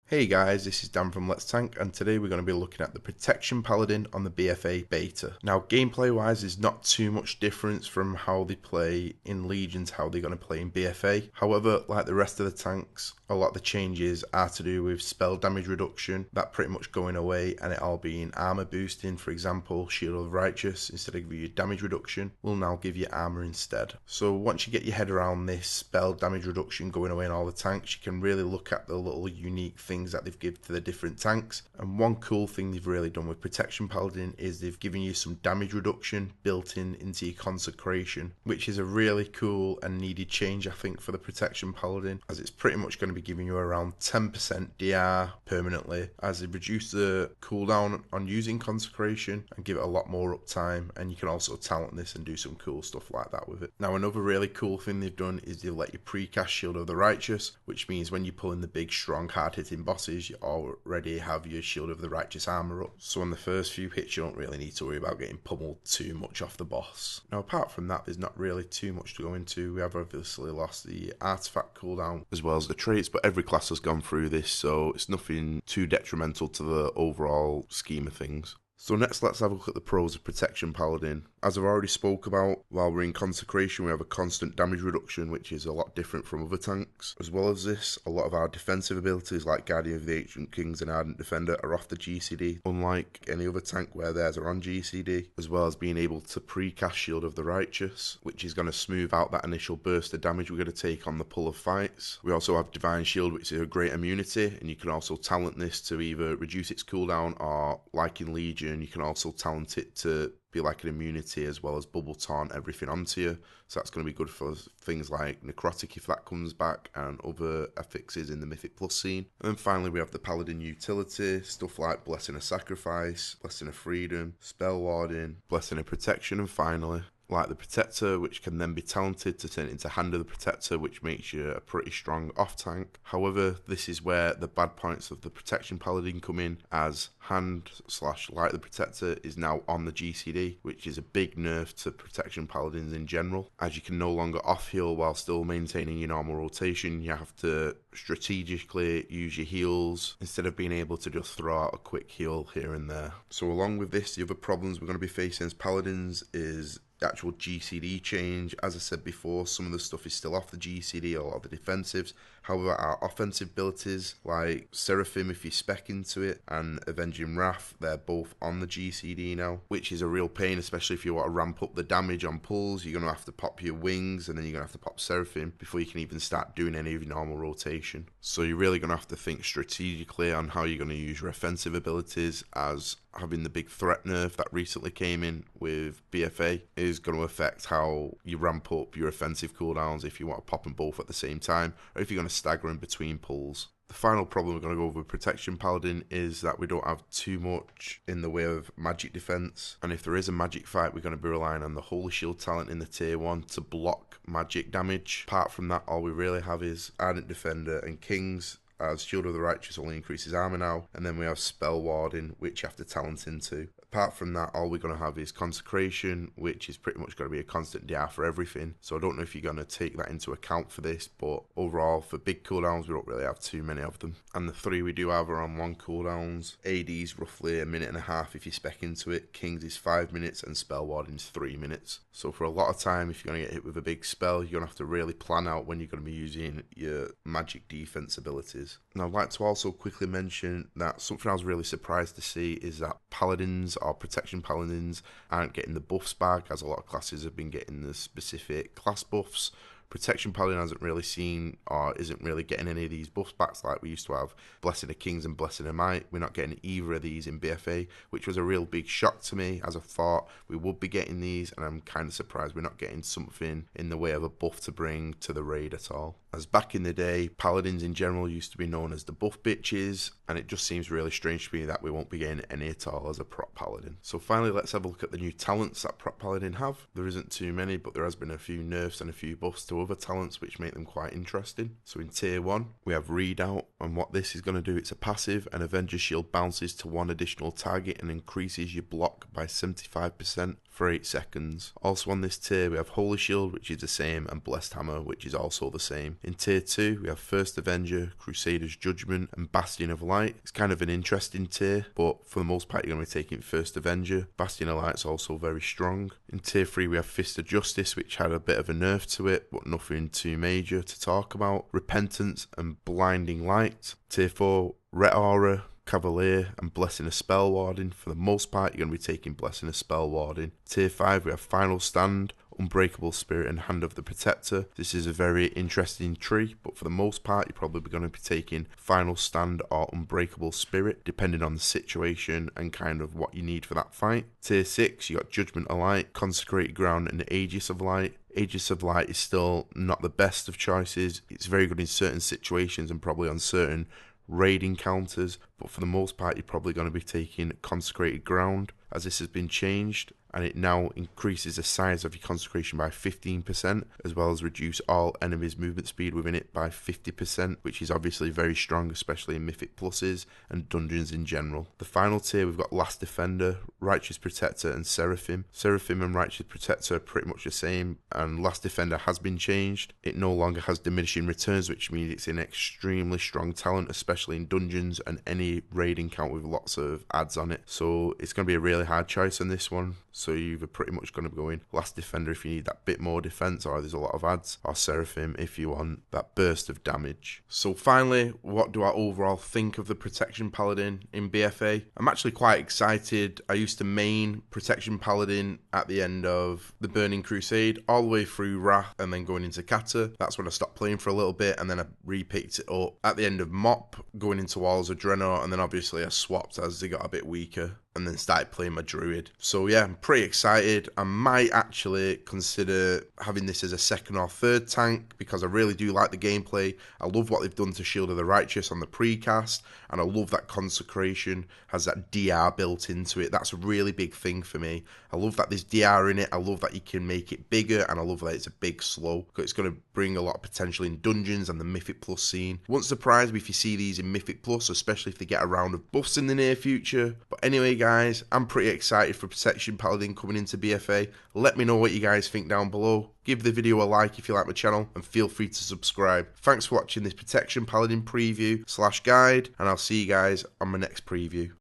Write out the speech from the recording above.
Hey guys, this is Dan from Let's Tank, and today we're going to be looking at the Protection Paladin on the BFA beta. Now, gameplay wise, there's not too much difference from how they play in Legion to how they're going to play in BFA. However, like the rest of the tanks, a lot of the changes are to do with spell damage reduction, that pretty much going away, and it all being armor boosting. For example, Shield of the Righteous, instead of giving you damage reduction, will now give you armor instead. So once you get your head around this spell damage reduction going away in all the tanks, you can really look at the little unique things that they've given to the different tanks. And one cool thing they've really done with Protection Paladin is they've given you some damage reduction built into your consecration, which is a really cool and needed change, I think, for the Protection Paladin, as it's pretty much going to be giving you around 10% DR permanently, as they reduce the cooldown on using consecration and give it a lot more uptime. And you can also talent this and do some cool stuff like that with it. Now, another really cool thing they've done is they've let you pre-cast Shield of the Righteous, which means when you pull in the big, strong, hard-hitting bosses, you already have your Shield of the Righteous armor up. So on the first few hits, you don't really need to worry about getting pummeled too much off the boss. Now, apart from that, there's not really too much to go into. We have obviously lost the artifact cooldown as well as the traits, but every class has gone through this, so it's nothing too detrimental to the overall scheme of things. So next, let's have a look at the pros of Protection Paladin. As I've already spoke about, while we're in Consecration, we have a constant damage reduction, which is a lot different from other tanks. As well as this, a lot of our defensive abilities like Guardian of the Ancient Kings and Ardent Defender are off the GCD, unlike any other tank where theirs are on GCD, as well as being able to pre-cast Shield of the Righteous, which is going to smooth out that initial burst of damage we're going to take on the pull of fights. We also have Divine Shield, which is a great immunity, and you can also talent this to either reduce its cooldown or, like in Legion, you can also talent it to be like an immunity as well as bubble taunt everything onto you. So that's going to be good for things like Necrotic if that comes back, and other affixes in the Mythic Plus scene. And then finally we have the Paladin utility, stuff like Blessing of Sacrifice, Blessing of Freedom, Spell Warding, Blessing of Protection, and finally like the Protector, which can then be talented to turn into Hand of the Protector, which makes you a pretty strong off-tank. However, this is where the bad points of the Protection Paladin come in, as Hand/Light the Protector is now on the GCD, which is a big nerf to Protection Paladins in general, as you can no longer off-heal while still maintaining your normal rotation. You have to strategically use your heals instead of being able to just throw out a quick heal here and there. So along with this, the other problems we're going to be facing as Paladins is the actual GCD change. As I said before, some of the stuff is still off the GCD, a lot of the defensives. However, our offensive abilities like Seraphim, if you spec into it, and Avenging Wrath, they're both on the GCD now, which is a real pain, especially if you want to ramp up the damage on pulls. You're going to have to pop your wings, and then you're going to have to pop Seraphim before you can even start doing any of your normal rotation. So you're really going to have to think strategically on how you're going to use your offensive abilities, as having the big threat nerf that recently came in with BFA is going to affect how you ramp up your offensive cooldowns if you want to pop them both at the same time, or if you're going to stagger in between pulls. The final problem we're going to go over with Protection Paladin is that we don't have too much in the way of magic defense, and if there is a magic fight, we're going to be relying on the Holy Shield talent in the tier 1 to block magic damage. Apart from that, all we really have is Ardent Defender and Kings, as Shield of the Righteous only increases armor now, and then we have Spell Warding, which you have to talent into. Apart from that, all we're going to have is Consecration, which is pretty much going to be a constant DR for everything. So I don't know if you're going to take that into account for this, but overall, for big cooldowns, we don't really have too many of them. And the three we do have are on 1 cooldowns. AD's roughly 1.5 minutes if you spec into it. King's is 5 minutes, and Spell Warding's 3 minutes. So for a lot of time, if you're going to get hit with a big spell, you're going to have to really plan out when you're going to be using your magic defense abilities. Now, I'd like to also quickly mention that something I was really surprised to see is that Paladins or Protection Paladins aren't getting the buffs back, as a lot of classes have been getting the specific class buffs. Protection Paladin hasn't really seen or isn't really getting any of these buffs back like we used to have Blessing of Kings and Blessing of Might. We're not getting either of these in BFA, which was a real big shock to me, as I thought we would be getting these, and I'm kind of surprised we're not getting something in the way of a buff to bring to the raid at all. As back in the day, Paladins in general used to be known as the buff bitches, and it just seems really strange to me that we won't be getting any at all as a prop Paladin. So finally, let's have a look at the new talents that prop Paladin have. There isn't too many, but there has been a few nerfs and a few buffs to other talents which make them quite interesting. So in tier 1, we have Readout, and what this is going to do, it's a passive, and Avenger Shield bounces to 1 additional target and increases your block by 75% for 8 seconds. Also on this tier we have Holy Shield, which is the same, and Blessed Hammer, which is also the same. In tier 2, we have First Avenger, Crusader's Judgment, and Bastion of Light. It's kind of an interesting tier, but for the most part, you're going to be taking First Avenger. Bastion of Light's also very strong. In tier 3, we have Fist of Justice, which had a bit of a nerf to it, but nothing too major to talk about. Repentance and Blinding Light. Tier 4, Ret Aura, Cavalier, and Blessing of Spell Warding. For the most part, you're going to be taking Blessing of Spell Warding. Tier 5, we have Final Stand, Unbreakable Spirit, and Hand of the Protector. This is a very interesting tree, but for the most part, you're probably going to be taking Final Stand or Unbreakable Spirit, depending on the situation and kind of what you need for that fight. Tier 6, you got Judgment of Light, Consecrated Ground, and Aegis of Light. Aegis of Light is still not the best of choices. It's very good in certain situations and probably on certain raid encounters, but for the most part, you're probably going to be taking Consecrated Ground, as this has been changed, and it now increases the size of your consecration by 15%, as well as reduce all enemies' movement speed within it by 50%, which is obviously very strong, especially in Mythic Pluses and dungeons in general. The final tier, we've got Last Defender, Righteous Protector, and Seraphim. Seraphim and Righteous Protector are pretty much the same, and Last Defender has been changed. It no longer has diminishing returns, which means it's an extremely strong talent, especially in dungeons and any raid encounter with lots of adds on it. So it's going to be a really hard choice on this one. So you're either pretty much going to be going Last Defender if you need that bit more defense, or there's a lot of adds, or Seraphim if you want that burst of damage. So finally, what do I overall think of the Protection Paladin in BFA? I'm actually quite excited. I used to main Protection Paladin at the end of the Burning Crusade, all the way through Wrath, and then going into Kata. That's when I stopped playing for a little bit, and then I re-picked it up at the end of Mop, going into Walls of Draenor, and then obviously I swapped as they got a bit weaker, and then started playing my Druid. So yeah, I'm pretty excited. I might actually consider having this as a second or third tank, because I really do like the gameplay. I love what they've done to Shield of the Righteous on the precast, and I love that Consecration has that DR built into it. That's a really big thing for me. I love that there's DR in it. I love that you can make it bigger, and I love that it's a big slow, because it's going to bring a lot of potential in dungeons and the Mythic Plus scene. Won't surprise me if you see these in Mythic Plus, especially if they get a round of buffs in the near future. But anyway, guys, I'm pretty excited for Protection Paladin coming into BFA. Let me know what you guys think down below. Give the video a like if you like my channel, and feel free to subscribe. Thanks for watching this Protection Paladin preview / guide, and I'll see you guys on my next preview.